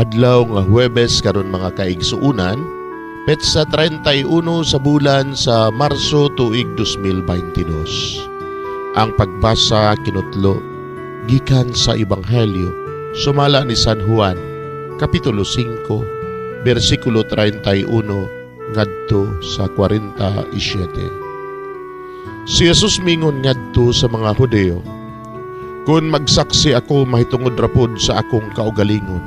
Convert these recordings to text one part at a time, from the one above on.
Adlaw nga Huwebes karon mga kaigsuunan, petsa 31 sa bulan sa Marso tuig 2022. Ang pagbasa kinutlo gikan sa Ebanghelyo sumala ni San Juan, kapitulo 5, bersikulo 31 ngadto sa 47. Si Jesus mingon ngadto sa mga Hudeo, "Kun magsaksi ako mahitungod rapod sa akong kaugalingon,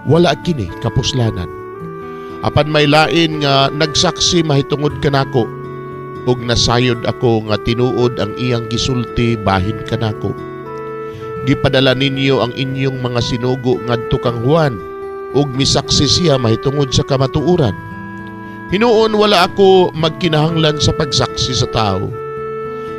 wala kini kapuslanan. Apan may lain nga nagsaksi mahitungod kanako, ug nasayod ako nga tinuod ang iyang gisulti bahin kanako. Gipadala ninyo ang inyong mga sinugo ngadto kang Juan, ug misaksi siya mahitungod sa kamatuoran. Hinuon wala ako magkinahanglan sa pagsaksi sa tao.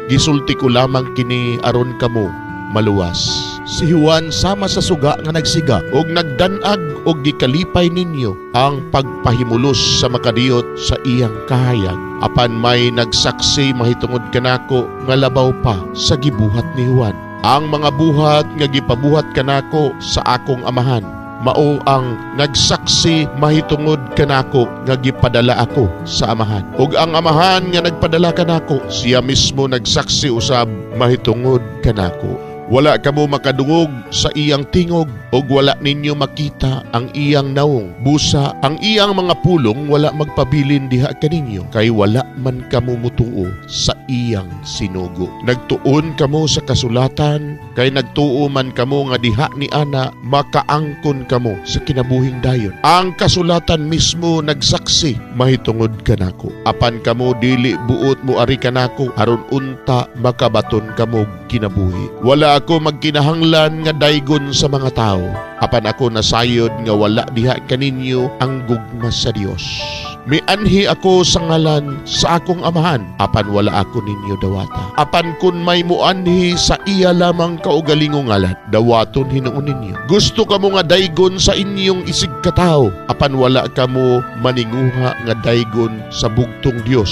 Gisulti ko lamang kini aron kamo maluwas." Si Juan sama sa suga nga nagsiga ug nagdanag og gikalipay ninyo ang pagpahimulos sa makadiyot sa iyang kahayag. Apan may nagsaksi mahitungod kanako nga labaw pa sa gibuhat ni Juan. Ang mga buhat nga gipabuhat kanako sa akong amahan, mao ang nagsaksi mahitungod kanako nga gipadala ako sa amahan. Ug ang amahan nga nagpadala kanako, siya mismo nagsaksi usab mahitungod kanako. Wala kamo makadungog sa iyang tingog, ug wala ninyo makita ang iyang naong. Busa ang iyang mga pulong wala magpabilin diha kaninyo, kay wala man kamo mutuo sa iyang sinugo. Nagtuon kamo sa kasulatan, kay nagtuo man kamo nga diha ni ana makaangkon kamo sa kinabuhing dayon. Ang kasulatan mismo nagsaksi mahitungod kanako. Apan kamo dili buot moari kanako, aron unta makabaton kamo kinabuhi. Wala ako magkinahanglan nga daygon sa mga tao, apan ako nasayod nga wala diha kaninyo ang gugma sa Dios. Mianhi ako sa ngalan sa akong amahan, apan wala ako ninyo dawata. Apan kun may muanhi sa iya lamang kaugalingong ngalan, dawaton hinuon ninyo. Gusto kamo nga daygon sa inyong isig katao, apan wala kamo maninguha nga daygon sa bugtong Dios.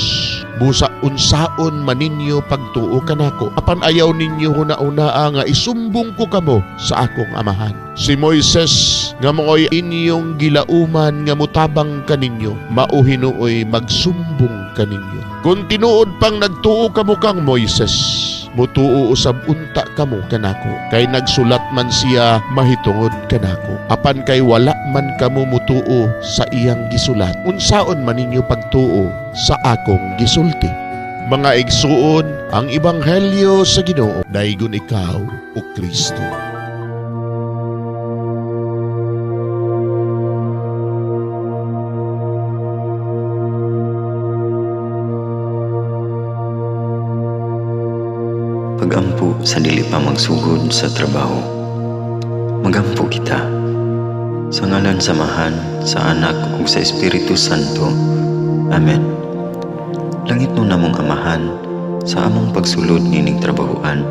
Busa unsaon man ninyo pagtuo kanako, apan ayaw ninyo huna-unaa nga isumbong ko kamo sa akong amahan. Si Moises nga mo'y inyong gilauman nga mutabang kaninyo, mauhinuoy magsumbong kaninyo. Kung tinuod pang nagtuo kamo kang Moises, mutuo usab unta kamo kanako, kay nagsulat man siya mahitungod kanako. Apan kay wala man kamo mutuo sa iyang gisulat, unsaon man ninyo pagtuo sa akong gisulti. Mga igsuon, ang Ebanghelyo sa Ginoo, daygon ikaw o Kristo. Pagampo sa dili pa magsugod sa trabaho. Magampo kita sa ngalan samahan sa Anak ug sa Espiritu Santo. Amen. Langit no namong amahan, sa among pagsulod nining trabahoan,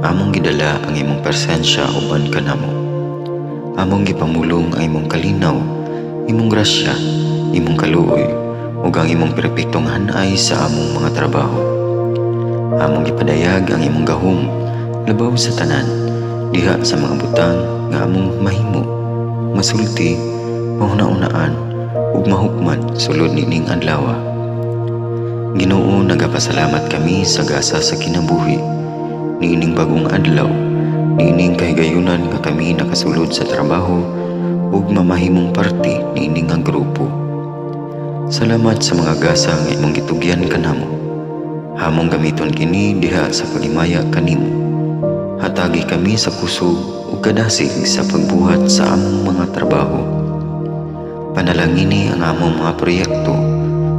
among gidala ang imong presensya uban kanamo. Among gipamulong ang imong kalinaw, imong grasya, imong kaluoy, ug ang imong perpektong hanay sa among mga trabaho. Among gipadayag ang imong gahom labaw sa tanan, diha sa mga butang nga among mahimo, masulti, mahuna-unaan, ug mahukman sulod nining adlaw. Ginoo, nagapasalamat kami sa gasa sa kinabuhi niining bagong adlaw, niining kahigayunan nga kami nakasulod sa trabaho ug mamahimong parte niining nga grupo. Salamat sa mga gasa nga imong gitugyan kanamo. Hamong gamiton kini diha sa pagimaya kanimo. Hatagi kami sa kusog ug kadasig sa pagbuhat sa among mga trabaho. Panalangini ang among mga proyekto,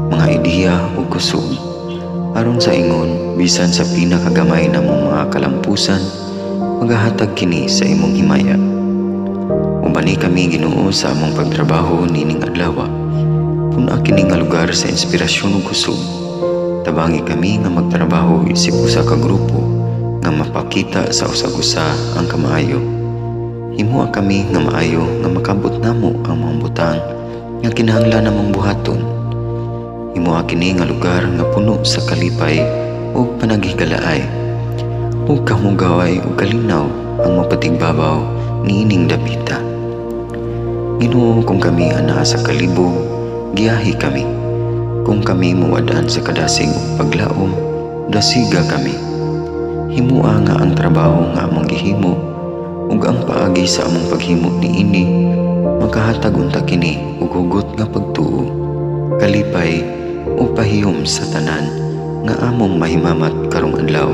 mga ideya ug kusog, aron sa ingon bisan sa pinakagamay namong mga kalampusan, magahatag kini sa imong himaya. Ubani kami Ginoo sa among pagtrabaho nining adlaw. Puna kini nga lugar sa inspirasyon ug kusog. Tabangi kami nga magtrabaho isip usa ka grupo nga mapakita sa usag-usa ang kamaayo. Himuha kami nga maayo nga makabot namo ang mga butang nga kinahanglan namong buhaton. Himuha kini nga lugar nga puno sa kalipay ug panagihigalaay. Ug kamugaway ug kalinaw ang mapatigbabaw niining dapita. Ginoo, kung kami ana sa kalibog, giyahi kami. Kung kami muwadaan sa kadasig ug paglaom, dasiga kami. Himua nga ang trabaho nga among gihimo ug ang paagi sa among paghimo niini makahatag unta kini og hugot nga pagtuo, kalipay ug pahiyom sa tanan nga among mahimamat karong adlaw.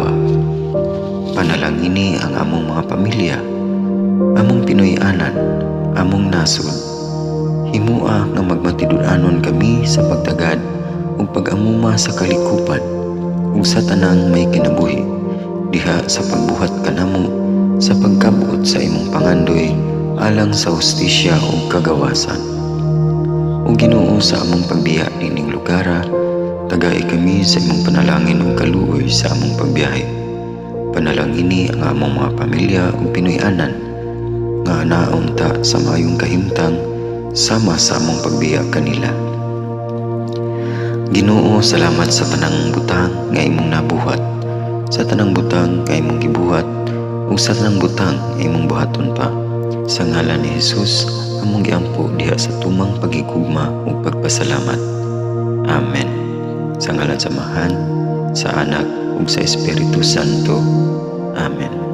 Panalangini ang among mga pamilya, among Pinoy-anan, among nasod. Himua nga magmatidud-anon kami sa pagtagad ug pag-amuma sa kalikupan ug sa tanang may kinabuhi diha sa pagbuhat kanamo sa pagkabot sa imong pangandoy alang sa hustisya ug kagawasan. O Ginoo, sa among pagbiya nining lugara, tagay kami sa imong panalangin ug kaluoy sa among pagbiyahe. Panalangini ang among mga pamilya ug Pinoy-anan nga anaon ta sa maayong kahimtang sama sa among pagbiya kanila. Ginoo, salamat sa tanang butang nga imong nabuhat, sa tanang butang nga imong gibuhat ug sa tanang butang nga imong buhaton pa. Sa ngalan ni Jesus, among giampo diha sa tumang pagigugma ug pagpasalamat. Amen. Sa ngalan sa Amahan, sa Anak ug sa Espiritu Santo. Amen.